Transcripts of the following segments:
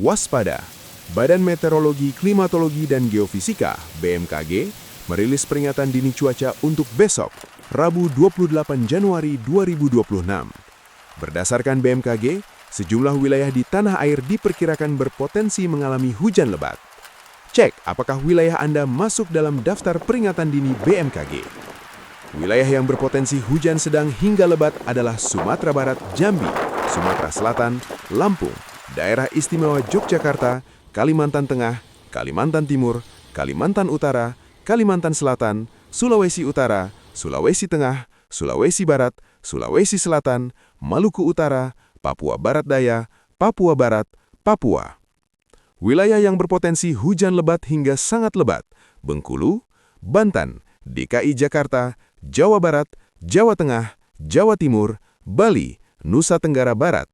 Waspada! Badan Meteorologi, Klimatologi, dan Geofisika (BMKG) merilis peringatan dini cuaca untuk besok, Rabu 28 Januari 2026. Berdasarkan BMKG, sejumlah wilayah di tanah air diperkirakan berpotensi mengalami hujan lebat. Cek apakah wilayah Anda masuk dalam daftar peringatan dini BMKG. Wilayah yang berpotensi hujan sedang hingga lebat adalah Sumatera Barat, Jambi, Sumatera Selatan, Lampung, Daerah Istimewa Yogyakarta, Kalimantan Tengah, Kalimantan Timur, Kalimantan Utara, Kalimantan Selatan, Sulawesi Utara, Sulawesi Tengah, Sulawesi Barat, Sulawesi Selatan, Maluku Utara, Papua Barat Daya, Papua Barat, Papua. Wilayah yang berpotensi hujan lebat hingga sangat lebat: Bengkulu, Banten, DKI Jakarta, Jawa Barat, Jawa Tengah, Jawa Timur, Bali, Nusa Tenggara Barat.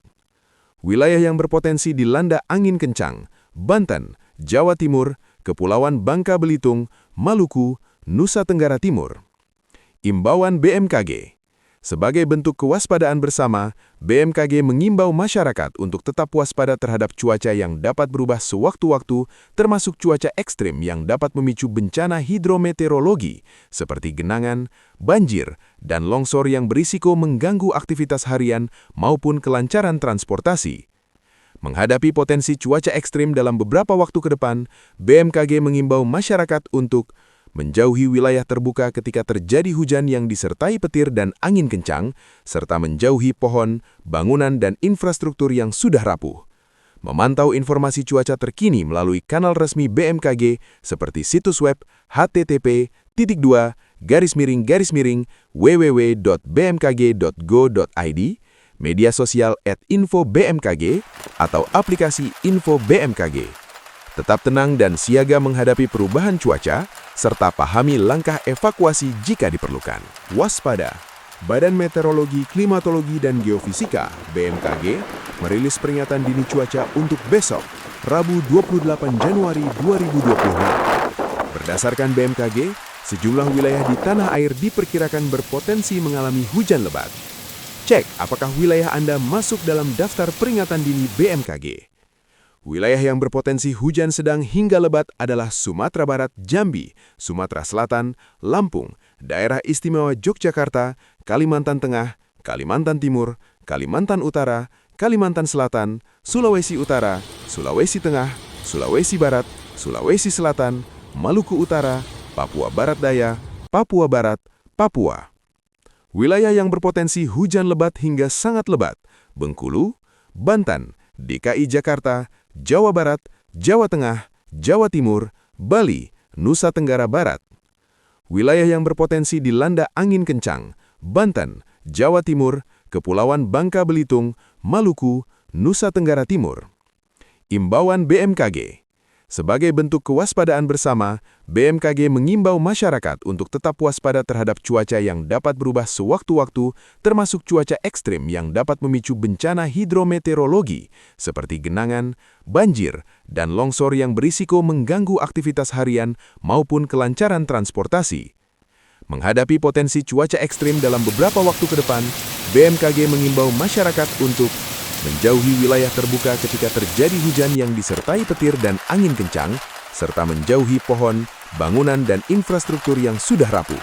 Wilayah yang berpotensi dilanda angin kencang: Banten, Jawa Timur, Kepulauan Bangka Belitung, Maluku, Nusa Tenggara Timur. Imbauan BMKG. Sebagai bentuk kewaspadaan bersama, BMKG mengimbau masyarakat untuk tetap waspada terhadap cuaca yang dapat berubah sewaktu-waktu, termasuk cuaca ekstrim yang dapat memicu bencana hidrometeorologi seperti genangan, banjir, dan longsor yang berisiko mengganggu aktivitas harian maupun kelancaran transportasi. Menghadapi potensi cuaca ekstrim dalam beberapa waktu ke depan, BMKG mengimbau masyarakat untuk menjauhi wilayah terbuka ketika terjadi hujan yang disertai petir dan angin kencang, serta menjauhi pohon, bangunan, dan infrastruktur yang sudah rapuh. Memantau informasi cuaca terkini melalui kanal resmi BMKG seperti situs web http://www.bmkg.go.id, media sosial @info-bmkg, atau aplikasi Info BMKG. Tetap tenang dan siaga menghadapi perubahan cuaca, serta pahami langkah evakuasi jika diperlukan. Waspada! Badan Meteorologi, Klimatologi, dan Geofisika (BMKG) merilis peringatan dini cuaca untuk besok, Rabu 28 Januari 2026. Berdasarkan BMKG, sejumlah wilayah di tanah air diperkirakan berpotensi mengalami hujan lebat. Cek apakah wilayah Anda masuk dalam daftar peringatan dini BMKG. Wilayah yang berpotensi hujan sedang hingga lebat adalah Sumatera Barat, Jambi, Sumatera Selatan, Lampung, Daerah Istimewa Yogyakarta, Kalimantan Tengah, Kalimantan Timur, Kalimantan Utara, Kalimantan Selatan, Sulawesi Utara, Sulawesi Tengah, Sulawesi Barat, Sulawesi Selatan, Maluku Utara, Papua Barat Daya, Papua Barat, Papua. Wilayah yang berpotensi hujan lebat hingga sangat lebat: Bengkulu, Banten, DKI Jakarta, Jawa Barat, Jawa Tengah, Jawa Timur, Bali, Nusa Tenggara Barat. Wilayah yang berpotensi dilanda angin kencang: Banten, Jawa Timur, Kepulauan Bangka Belitung, Maluku, Nusa Tenggara Timur. Imbauan BMKG. Sebagai bentuk kewaspadaan bersama, BMKG mengimbau masyarakat untuk tetap waspada terhadap cuaca yang dapat berubah sewaktu-waktu, termasuk cuaca ekstrim yang dapat memicu bencana hidrometeorologi seperti genangan, banjir, dan longsor yang berisiko mengganggu aktivitas harian maupun kelancaran transportasi. Menghadapi potensi cuaca ekstrim dalam beberapa waktu ke depan, BMKG mengimbau masyarakat untuk menjauhi wilayah terbuka ketika terjadi hujan yang disertai petir dan angin kencang, serta menjauhi pohon, bangunan, dan infrastruktur yang sudah rapuh.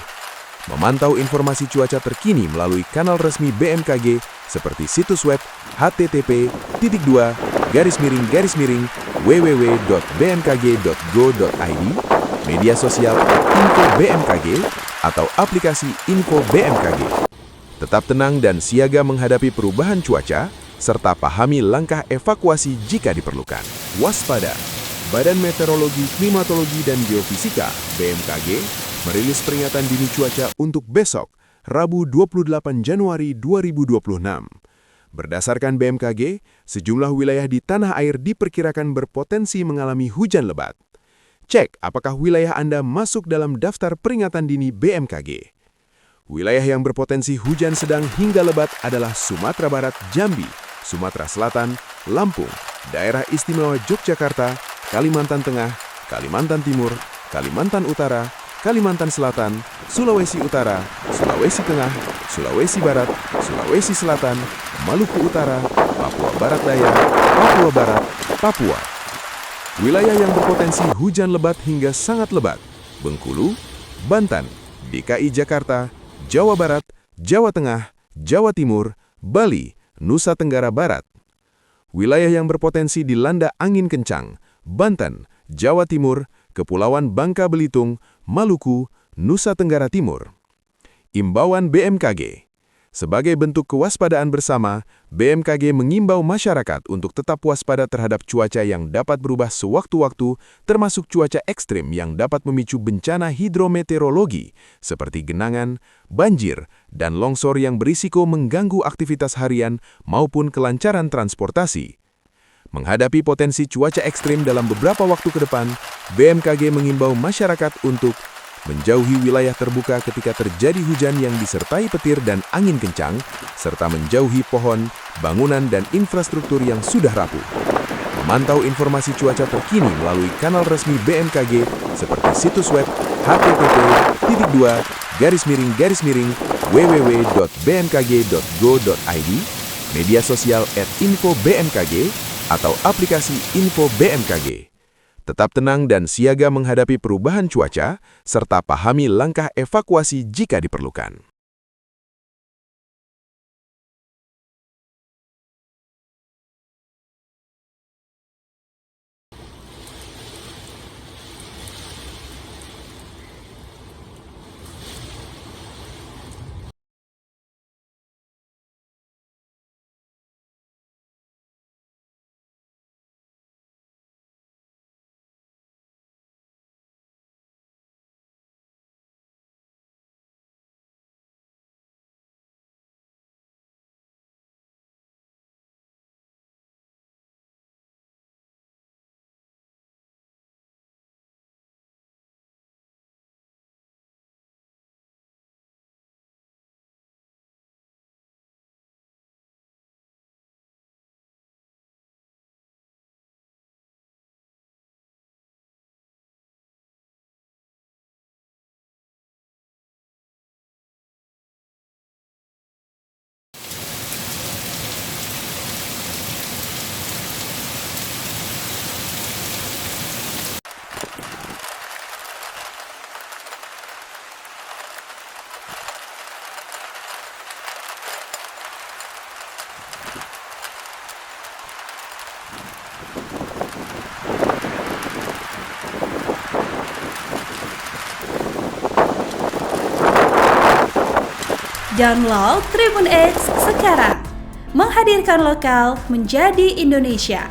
Memantau informasi cuaca terkini melalui kanal resmi BMKG seperti situs web http://www.bmkg.go.id, media sosial @info BMKG, atau aplikasi Info BMKG. Tetap tenang dan siaga menghadapi perubahan cuaca, serta pahami langkah evakuasi jika diperlukan. Waspada! Badan Meteorologi, Klimatologi, dan Geofisika (BMKG) merilis peringatan dini cuaca untuk besok, Rabu 28 Januari 2026. Berdasarkan BMKG, sejumlah wilayah di tanah air diperkirakan berpotensi mengalami hujan lebat. Cek apakah wilayah Anda masuk dalam daftar peringatan dini BMKG. Wilayah yang berpotensi hujan sedang hingga lebat adalah Sumatera Barat, Jambi, Sumatera Selatan, Lampung, Daerah Istimewa Yogyakarta, Kalimantan Tengah, Kalimantan Timur, Kalimantan Utara, Kalimantan Selatan, Sulawesi Utara, Sulawesi Tengah, Sulawesi Barat, Sulawesi Selatan, Maluku Utara, Papua Barat Daya, Papua Barat, Papua. Wilayah yang berpotensi hujan lebat hingga sangat lebat: Bengkulu, Banten, DKI Jakarta, Jawa Barat, Jawa Tengah, Jawa Timur, Bali, Nusa Tenggara Barat. Wilayah yang berpotensi dilanda angin kencang: Banten, Jawa Timur, Kepulauan Bangka Belitung, Maluku, Nusa Tenggara Timur. Imbauan BMKG. Sebagai bentuk kewaspadaan bersama, BMKG mengimbau masyarakat untuk tetap waspada terhadap cuaca yang dapat berubah sewaktu-waktu, termasuk cuaca ekstrim yang dapat memicu bencana hidrometeorologi seperti genangan, banjir, dan longsor yang berisiko mengganggu aktivitas harian maupun kelancaran transportasi. Menghadapi potensi cuaca ekstrim dalam beberapa waktu ke depan, BMKG mengimbau masyarakat untuk menjauhi wilayah terbuka ketika terjadi hujan yang disertai petir dan angin kencang, serta menjauhi pohon, bangunan, dan infrastruktur yang sudah rapuh. Memantau informasi cuaca terkini melalui kanal resmi BMKG seperti situs web http://www.bmkg.go.id, media sosial @info-bmkg, atau aplikasi Info BMKG. Tetap tenang dan siaga menghadapi perubahan cuaca, serta pahami langkah evakuasi jika diperlukan. Download Tribun X sekarang, menghadirkan lokal menjadi Indonesia.